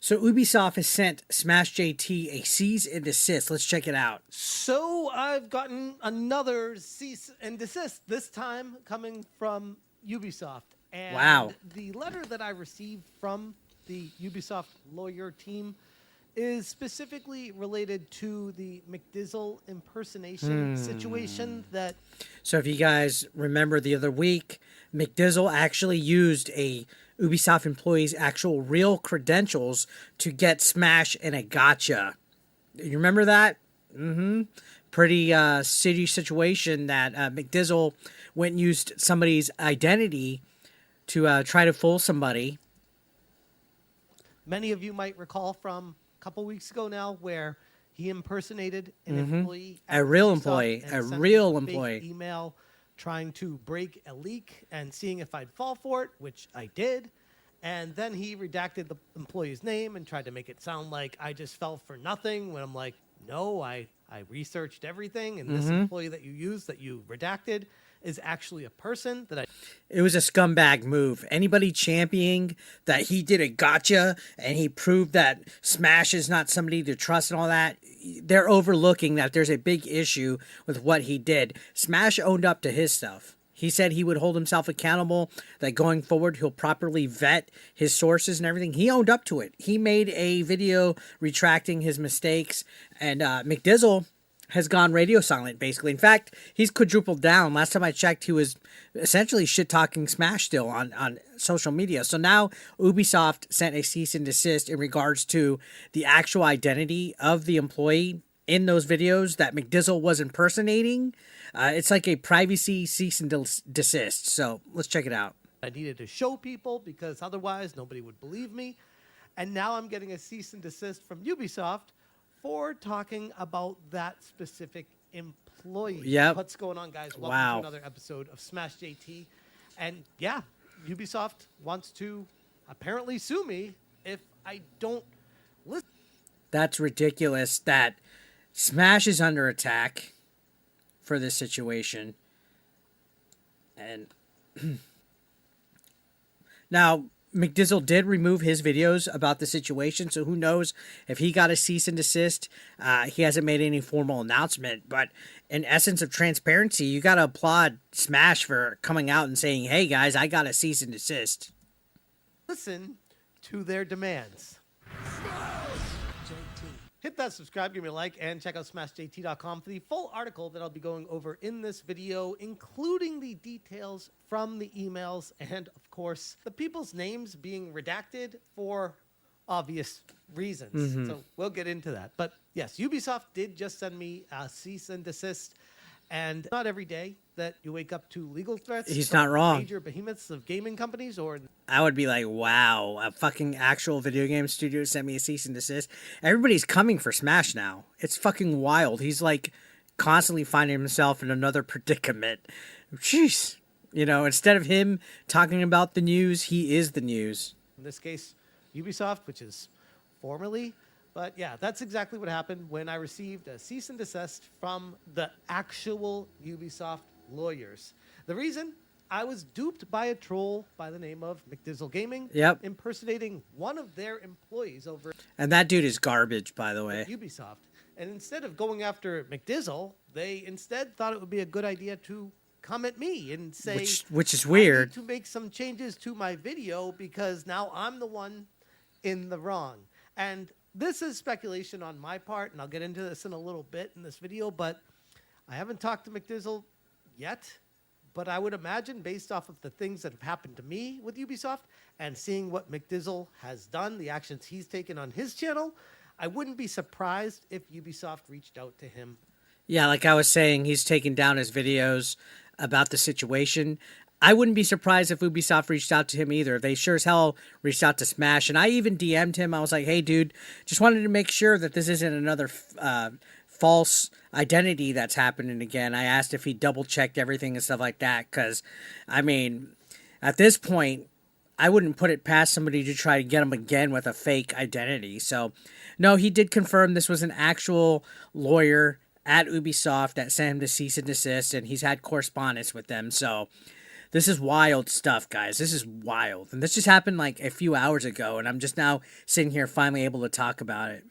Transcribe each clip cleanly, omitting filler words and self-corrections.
So Ubisoft has sent Smash JT a cease and desist. Let's check it out. So I've gotten another cease and desist, this time coming from Ubisoft. And Wow. the letter that I received from the Ubisoft lawyer team is specifically related to the McDizzle impersonation situation that... So if you guys remember the other week, McDizzle actually used a Ubisoft employee's actual real credentials to get Smash in a gotcha. You remember that? Pretty shitty situation that McDizzle went and used somebody's identity to try to fool somebody. Many of you might recall from a couple weeks ago now, where he impersonated an employee, A real Ubisoft, employee, and a sent real me a fake employee. email trying to break a leak and seeing if I'd fall for it, which I did. And then he redacted the employee's name and tried to make it sound like I just fell for nothing, when I'm like, no, I researched everything, and this employee that you used, that you redacted, is actually a person that I... It was a scumbag move. Anybody championing that he did a gotcha and he proved that Smash is not somebody to trust and all that, they're overlooking that there's a big issue with what he did. Smash owned up to his stuff. He said he would hold himself accountable, that going forward he'll properly vet his sources and everything. He owned up to it. He made a video retracting his mistakes, and McDizzle has gone radio silent, basically. In fact, he's quadrupled down. Last time I checked, he was essentially shit-talking Smash still on social media. So now Ubisoft sent a cease and desist in regards to the actual identity of the employee in those videos that McDizzle was impersonating. It's like a privacy cease and desist. So let's check it out. I needed to show people, because otherwise nobody would believe me. And now I'm getting a cease and desist from Ubisoft for talking about that specific employee. Yep. What's going on, guys? Welcome Wow. to another episode of Smash JT. And yeah, Ubisoft wants to apparently sue me if I don't listen. That's ridiculous that Smash is under attack for this situation. And now McDizzle did remove his videos about the situation, so who knows if he got a cease and desist. He hasn't made any formal announcement, but in essence of transparency, you got to applaud Smash for coming out and saying, hey guys, I got a cease and desist. Listen to their demands. Hit that subscribe, give me a like, and check out smashjt.com for the full article that I'll be going over in this video, including the details from the emails and, of course, the people's names being redacted for obvious reasons. So we'll get into that. But yes, Ubisoft did just send me a cease and desist. And not every day that you wake up to legal threats. He's from not wrong. Major behemoths of gaming companies, or... I would be like, wow, a fucking actual video game studio sent me a cease and desist. Everybody's coming for Smash now. It's fucking wild. He's like constantly finding himself in another predicament. Jeez. You know, instead of him talking about the news, he is the news. In this case, Ubisoft, which is formerly. But yeah, that's exactly what happened when I received a cease and desist from the actual Ubisoft lawyers. The reason? I was duped by a troll by the name of McDizzle Gaming, impersonating one of their employees over... And that dude is garbage, by the way. Ubisoft. And instead of going after McDizzle, they instead thought it would be a good idea to come at me and say... Which is weird. I need to make some changes to my video because now I'm the one in the wrong. And this is speculation on my part, and I'll get into this in a little bit in this video, but I haven't talked to McDizzle yet. But I would imagine, based off of the things that have happened to me with Ubisoft and seeing what McDizzle has done, the actions he's taken on his channel, I wouldn't be surprised if Ubisoft reached out to him. Yeah, like I was saying, he's taken down his videos about the situation. I wouldn't be surprised if Ubisoft reached out to him either. They sure as hell reached out to Smash. And I even DM'd him. I was like, hey, dude, just wanted to make sure that this isn't another false identity that's happening again. I asked if he double-checked everything and stuff like that. Because, I mean, at this point, I wouldn't put it past somebody to try to get him again with a fake identity. So, no, he did confirm this was an actual lawyer at Ubisoft that sent him to cease and desist. And he's had correspondence with them. So... This is wild stuff, guys. This is wild. And this just happened like a few hours ago, and I'm just now sitting here finally able to talk about it.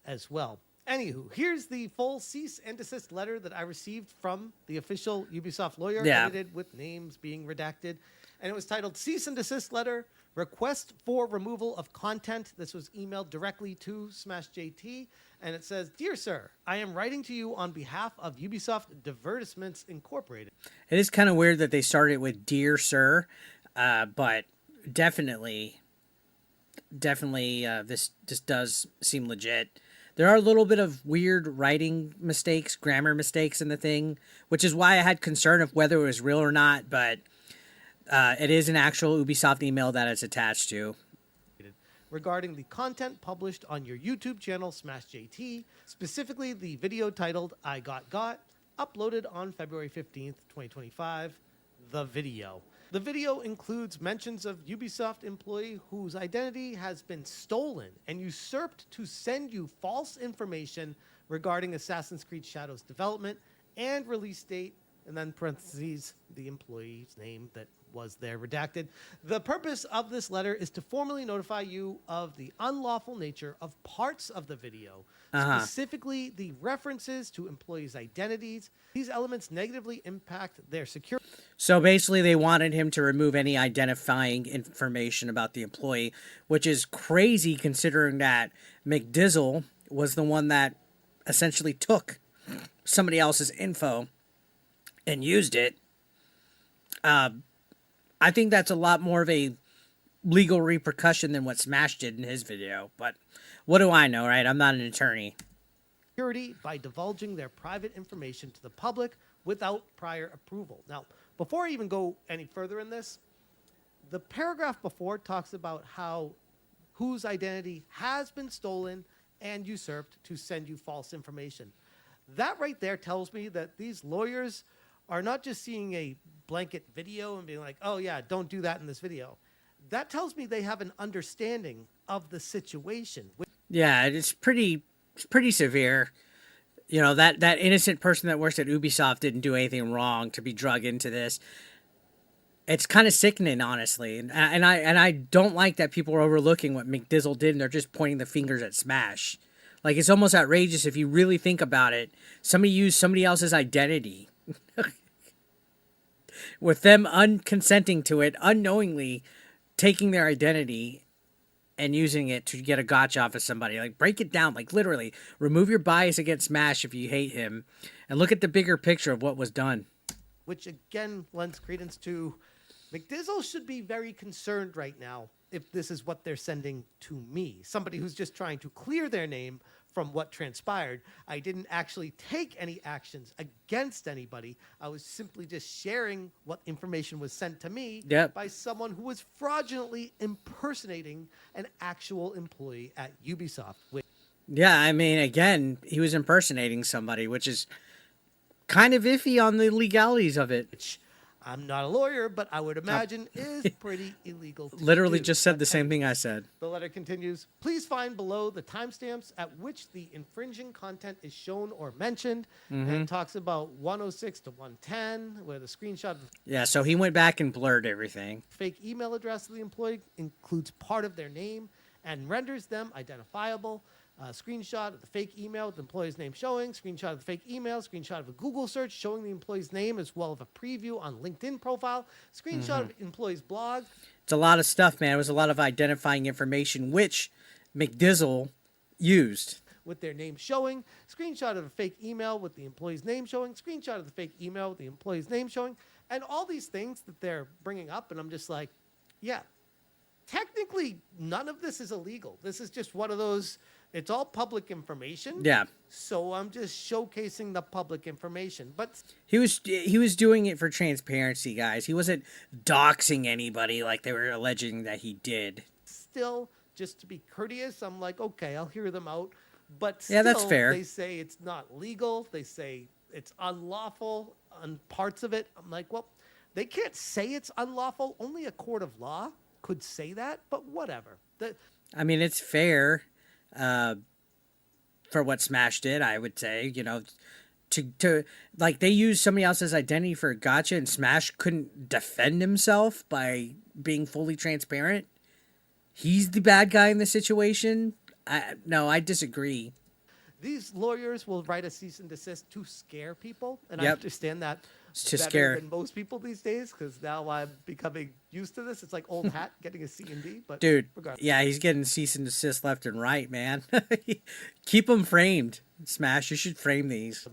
As well. Anywho, here's the full cease and desist letter that I received from the official Ubisoft lawyer, edited with names being redacted. And it was titled Cease and Desist Letter, Request for Removal of Content. This was emailed directly to SmashJT. And it says, Dear Sir, I am writing to you on behalf of Ubisoft Divertissements Incorporated. It is kind of weird that they started with Dear Sir, but definitely, this does seem legit. There are a little bit of weird writing mistakes, grammar mistakes in the thing, which is why I had concern of whether it was real or not, but it is an actual Ubisoft email that it's attached to. Regarding the content published on your YouTube channel, SmashJT, specifically the video titled I Got, uploaded on February 15th, 2025, the video. The video includes mentions of Ubisoft employee whose identity has been stolen and usurped to send you false information regarding Assassin's Creed Shadows development and release date, and then parentheses, the employee's name that was there redacted. The purpose of this letter is to formally notify you of the unlawful nature of parts of the video, specifically the references to employees' identities. These elements negatively impact their security. So basically they wanted him to remove any identifying information about the employee, which is crazy considering that McDizzle was the one that essentially took somebody else's info and used it. I think that's a lot more of a legal repercussion than what Smash did in his video. But what do I know, right? I'm not an attorney. Security by divulging their private information to the public without prior approval. Now, before I even go any further in this, the paragraph before talks about how whose identity has been stolen and usurped to send you false information. That right there tells me that these lawyers are not just seeing a blanket video and being like, oh yeah, don't do that in this video. That tells me they have an understanding of the situation. Yeah, it's pretty severe. You know, that innocent person that works at Ubisoft didn't do anything wrong to be drug into this. It's kind of sickening, honestly. And I don't like that people are overlooking what McDizzle did and they're just pointing the fingers at Smash. Like, it's almost outrageous if you really think about it. Somebody used somebody else's identity. With them unconsenting to it, unknowingly taking their identity and using it to get a gotcha off of somebody. Like, break it down. Like, literally, remove your bias against Smash if you hate him, and look at the bigger picture of what was done. Which, again, lends credence to McDizzle should be very concerned right now if this is what they're sending to me. Somebody who's just trying to clear their name from what transpired. I didn't actually take any actions against anybody. I was simply just sharing what information was sent to me by someone who was fraudulently impersonating an actual employee at Ubisoft. Yeah, I mean, again, he was impersonating somebody, which is kind of iffy on the legalities of it. Which I'm not a lawyer, but I would imagine is pretty illegal to Literally do. just said the same thing I said. The letter continues, please find below the timestamps at which the infringing content is shown or mentioned. And it talks about 106 to 110, where the screenshot of Yeah, so he went back and blurred everything. fake email address of the employee includes part of their name and renders them identifiable. Screenshot of the fake email with the employee's name showing, screenshot of the fake email, screenshot of a Google search showing the employee's name as well as a preview on LinkedIn profile, screenshot of employee's blog. It's a lot of stuff, man. It was a lot of identifying information, which McDizzle used. With their name showing, screenshot of a fake email with the employee's name showing, screenshot of the fake email with the employee's name showing, and all these things that they're bringing up, and I'm just like, yeah, technically none of this is illegal. This is just one of those... It's all public information. Yeah. So I'm just showcasing the public information. But he was doing it for transparency, guys. He wasn't doxing anybody like they were alleging that he did. Still, just to be courteous, I'm like, okay, I'll hear them out. But still, yeah, that's fair. They say it's not legal. They say it's unlawful on parts of it. I'm like, well, they can't say it's unlawful. Only a court of law could say that, but whatever. I mean, it's fair. For what Smash did, I would say, you know, to like they used somebody else's identity for a gotcha, and Smash couldn't defend himself by being fully transparent. He's the bad guy in the situation. No, I disagree. These lawyers will write a cease and desist to scare people, and I Yep. understand that To better scare. than most people these days because now I'm becoming used to this. It's like old hat getting a C and D, but Dude, regardless. yeah, he's getting cease and desist left and right, man. Keep them framed. Smash, you should frame these.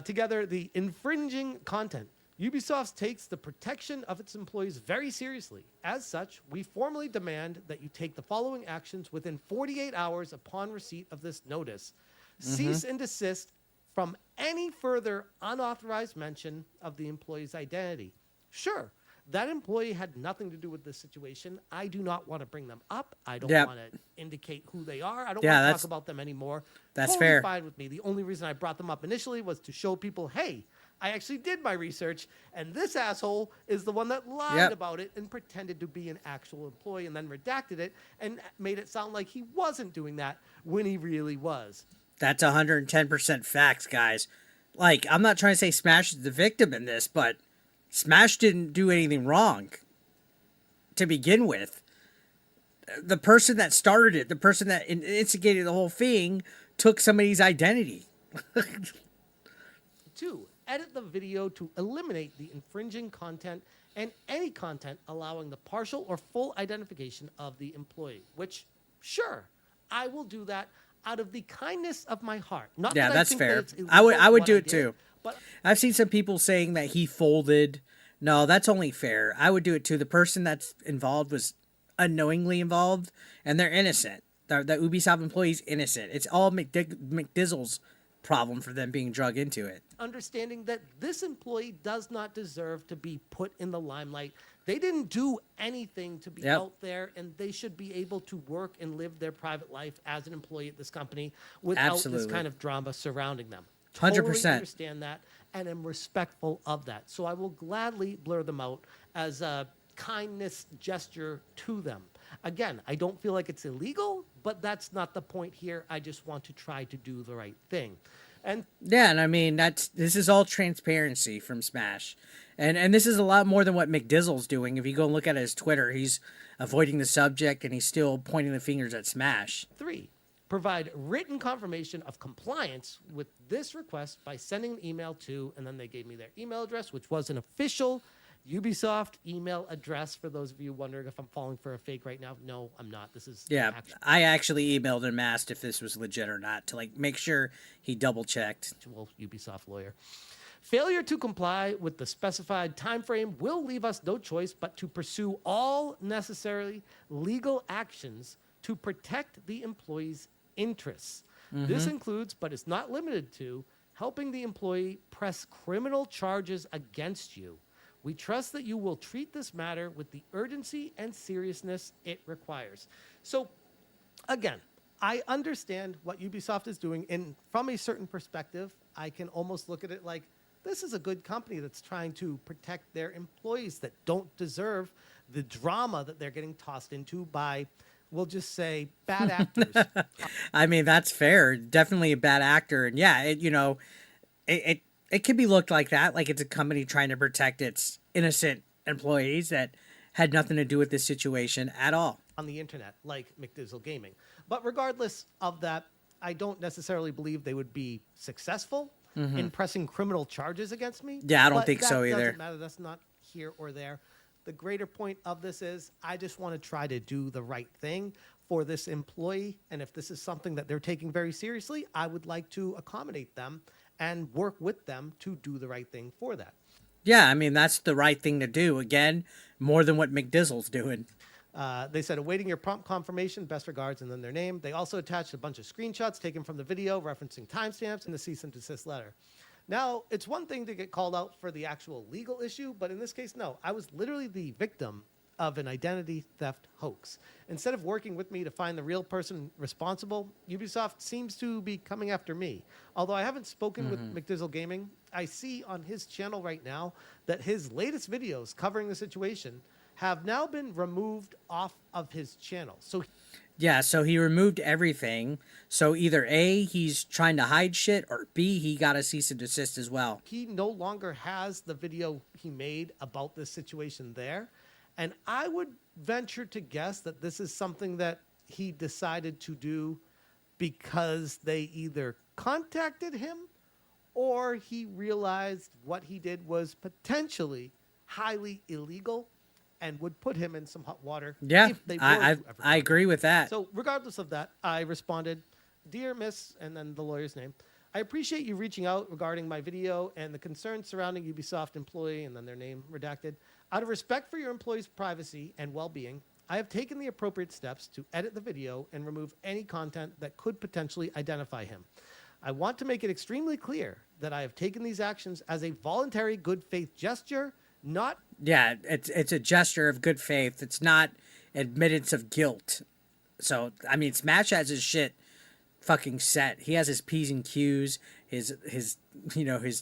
Together, the infringing content. Ubisoft takes the protection of its employees very seriously. As such, we formally demand that you take the following actions within 48 hours upon receipt of this notice. Cease and desist from any further unauthorized mention of the employee's identity. Sure, that employee had nothing to do with this situation. I do not want to bring them up. I don't Yep. want to indicate who they are. I don't Yeah, want to that's- talk about them anymore. that's Totally fair. fine with me. The only reason I brought them up initially was to show people, hey, I actually did my research, and this asshole is the one that lied Yep. about it and pretended to be an actual employee and then redacted it and made it sound like he wasn't doing that when he really was. That's 110% facts, guys. Like, I'm not trying to say Smash is the victim in this, but Smash didn't do anything wrong to begin with. The person that started it, the person that instigated the whole thing, took somebody's identity. 2, edit the video to eliminate the infringing content and any content allowing the partial or full identification of the employee, which, sure, I will do that out of the kindness of my heart. Not Yeah, that that's I think fair. That it's illegal I would what do it did, too. But I've seen some people saying that he folded. No, that's only fair. I would do it too. The person that's involved was unknowingly involved, and they're innocent. The Ubisoft employee's innocent. It's all McDizzle's problem for them being drug into it. understanding that this employee does not deserve to be put in the limelight. They didn't do anything to be Yep. out there, and they should be able to work and live their private life as an employee at this company without Absolutely. this kind of drama surrounding them. 100%. Totally understand that and am respectful of that. So I will gladly blur them out as a kindness gesture to them. Again, I don't feel like it's illegal, but that's not the point here. I just want to try to do the right thing. And Yeah, and I mean this is all transparency from Smash. And this is a lot more than what McDizzle's doing. If you go and look at his Twitter, he's avoiding the subject and he's still pointing the fingers at Smash. 3, provide written confirmation of compliance with this request by sending an email to, and then they gave me their email address, which was an official Ubisoft email address. For those of you wondering if I'm falling for a fake right now, no, I'm not. This is Yeah, actual I actually emailed him, asked if this was legit or not, to like make sure he double checked. Ubisoft lawyer. Failure to comply with the specified time frame will leave us no choice but to pursue all necessary legal actions to protect the employee's interests. This includes, but is not limited to, helping the employee press criminal charges against you. We trust that you will treat this matter with the urgency and seriousness it requires. So, again, I understand what Ubisoft is doing, and from a certain perspective, I can almost look at it like this is a good company that's trying to protect their employees that don't deserve the drama that they're getting tossed into by, we'll just say, bad actors. I mean, that's fair. Definitely a bad actor. And yeah, it can be looked like that, like it's a company trying to protect its innocent employees that had nothing to do with this situation at all. On the internet, like McDizzle Gaming. But regardless of that, I don't necessarily believe they would be successful in pressing criminal charges against me. Yeah, I don't But think so that either. doesn't matter. That's not here or there. The greater point of this is I just want to try to do the right thing for this employee. And if this is something that they're taking very seriously, I would like to accommodate them and work with them to do the right thing for that. Yeah, I mean, that's the right thing to do. Again, more than what McDizzle's doing. They said, awaiting your prompt confirmation, best regards, and then their name. They also attached a bunch of screenshots taken from the video referencing timestamps in the cease and desist letter. Now, it's one thing to get called out for the actual legal issue, but in this case, no. I was literally the victim of an identity theft hoax. Instead of working with me to find the real person responsible, Ubisoft seems to be coming after me. Although I haven't spoken with McDizzle Gaming, I see on his channel right now that his latest videos covering the situation have now been removed off of his channel. So Yeah, so he removed everything. So either A, he's trying to hide shit, or B, he got a cease and desist as well. He no longer has the video he made about this situation there. And I would venture to guess that this is something that he decided to do because they either contacted him or he realized what he did was potentially highly illegal and would put him in some hot water. Yeah, if they were I to ever I agree with that. So regardless of that, I responded, "Dear Miss," and then the lawyer's name. "I appreciate you reaching out regarding my video and the concerns surrounding Ubisoft employee," and then their name redacted. "Out of respect for your employee's privacy and well-being, I have taken the appropriate steps to edit the video and remove any content that could potentially identify him. I want to make it extremely clear that I have taken these actions as a voluntary good faith gesture, not..." Yeah, it's a gesture of good faith. It's not admittance of guilt. So I mean, Smash has his shit fucking set. He has his P's and Q's, his his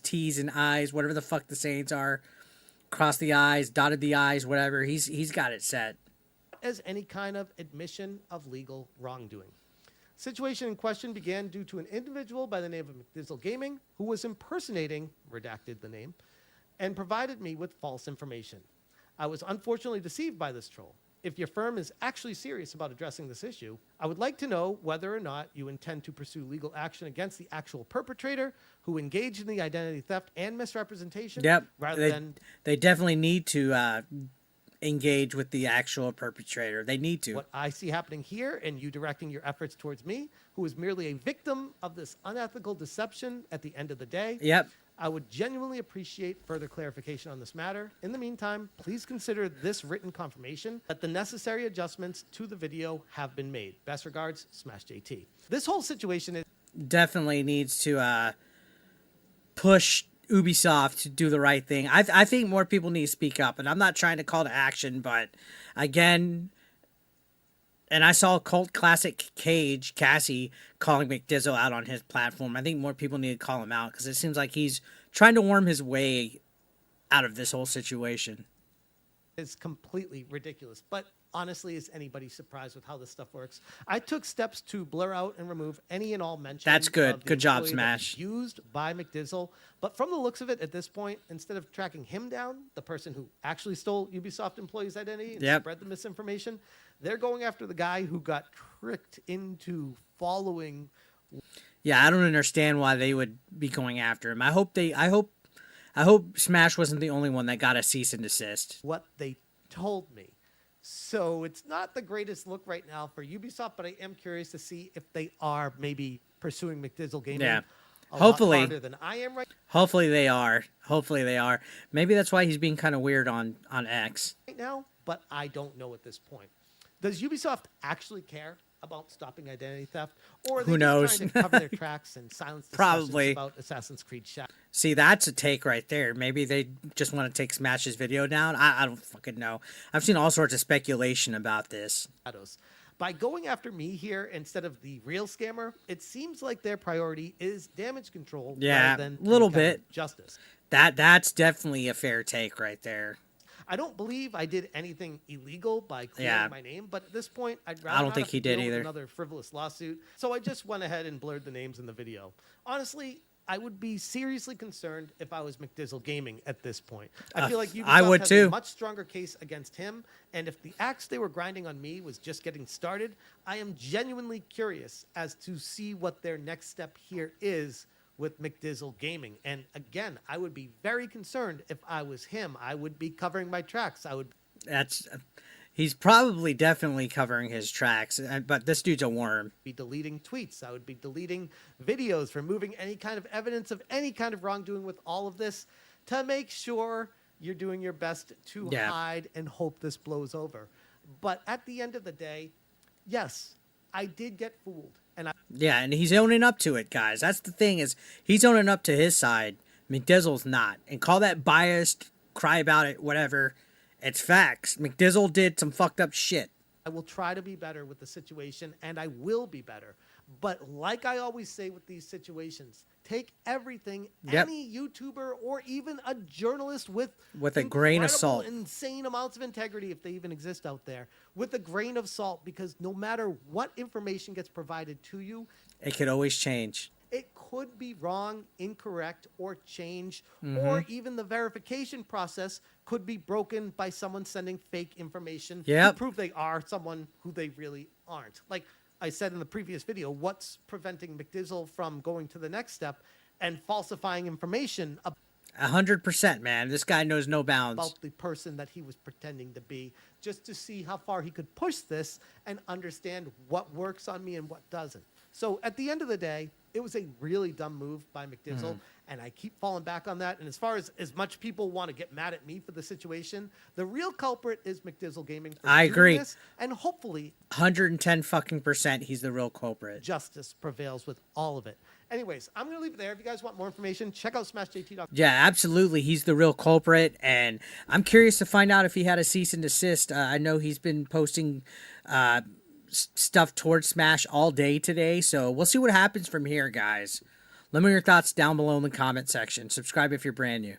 T's and I's, whatever the fuck the sayings are. Cross the I's, dotted the I's, whatever. He's got it set. as any kind of admission of legal wrongdoing. Situation in question began due to an individual by the name of McDizzle Gaming who was impersonating, redacted the name, and provided me with false information. I was unfortunately deceived by this troll. If your firm is actually serious about addressing this issue, I would like to know whether or not you intend to pursue legal action against the actual perpetrator who engaged in the identity theft and misrepresentation. Yep. Rather than They definitely need to engage with the actual perpetrator. They need to. what I see happening here and you directing your efforts towards me, who is merely a victim of this unethical deception at the end of the day. Yep. I would genuinely appreciate further clarification on this matter. In the meantime, please consider this written confirmation that the necessary adjustments to the video have been made. Best regards, Smash JT. This whole situation is Definitely needs to push Ubisoft to do the right thing. I think more people need to speak up, and I'm not trying to call to action, but again, and I saw Cult Classic Cassie calling McDizzle out on his platform. I think more people need to call him out because it seems like he's trying to worm his way out of this whole situation. completely ridiculous. But honestly, is anybody surprised with how this stuff works? I took steps to blur out and remove any and all mention. That's good. Of the Good job, employee Smash. that was used by McDizzle. But from the looks of it, at this point, instead of tracking him down, the person who actually stole Ubisoft employee's identity and Yep. spread the misinformation, they're going after the guy who got tricked into following. Yeah, I don't understand why they would be going after him. I hope Smash wasn't the only one that got a cease and desist. What they told me. So it's not the greatest look right now for Ubisoft, but I am curious to see if they are maybe pursuing McDizzle Gaming. Yeah. A Hopefully. lot harder than I am right Hopefully they are. Hopefully they are. Maybe that's why he's being kind of weird on X. now, but I don't know at this point. Does Ubisoft actually care about stopping identity theft, or are they Who knows? just trying to cover their tracks and silence discussions Probably. about Assassin's Creed Shadows? See, that's a take right there. Maybe they just want to take Smash's video down. I don't fucking know. I've seen all sorts of speculation about this. By going after me here instead of the real scammer, it seems like their priority is damage control Yeah, rather than little any kind of bit. justice. That's definitely a fair take right there. I don't believe I did anything illegal by clearing Yeah. my name, but at this point, I'd rather don't not think have he to did deal with either. another frivolous lawsuit. So I just went ahead and blurred the names in the video. Honestly, I would be seriously concerned if I was McDizzle Gaming at this point. I feel like Ubisoft I would has too. a much stronger case against him, and if the axe they were grinding on me was just getting started, I am genuinely curious as to see what their next step here is with McDizzle Gaming. And again, I would be very concerned if I was him. I would be covering my tracks. He's probably definitely covering his tracks, but this dude's a worm. Be deleting tweets. I would be deleting videos, removing any kind of evidence of any kind of wrongdoing with all of this to make sure you're doing your best to hide and hope this blows over. But at the end of the day, yes, I did get fooled. Yeah, and he's owning up to it, guys. That's the thing, is he's owning up to his side. McDizzle's not. And call that biased, cry about it, whatever. It's facts. McDizzle did some fucked up shit. I will try to be better with the situation, and I will be better. But like I always say with these situations, take everything, any YouTuber or even a journalist with a grain of salt, insane amounts of integrity, if they even exist out there, with a grain of salt, because no matter what information gets provided to you, it could always change. It could be wrong, incorrect, or change, or even the verification process could be broken by someone sending fake information to prove they are someone who they really aren't. Like I said in the previous video, what's preventing McDizzle from going to the next step and falsifying information 100%, man. This guy knows no bounds about the person that he was pretending to be, just to see how far he could push this and understand what works on me and what doesn't. So at the end of the day, it was a really dumb move by McDizzle, and I keep falling back on that. And as far as much people want to get mad at me for the situation, the real culprit is McDizzle Gaming. I agree. This, and hopefully 110% he's the real culprit. Justice prevails with all of it. Anyways, I'm going to leave it there. If you guys want more information, check out smashjt.com. Yeah, absolutely. He's the real culprit, and I'm curious to find out if he had a cease and desist. I know he's been posting stuff towards Smash all day today, so we'll see what happens from here, guys. Let me know your thoughts down below in the comment section. Subscribe if you're brand new.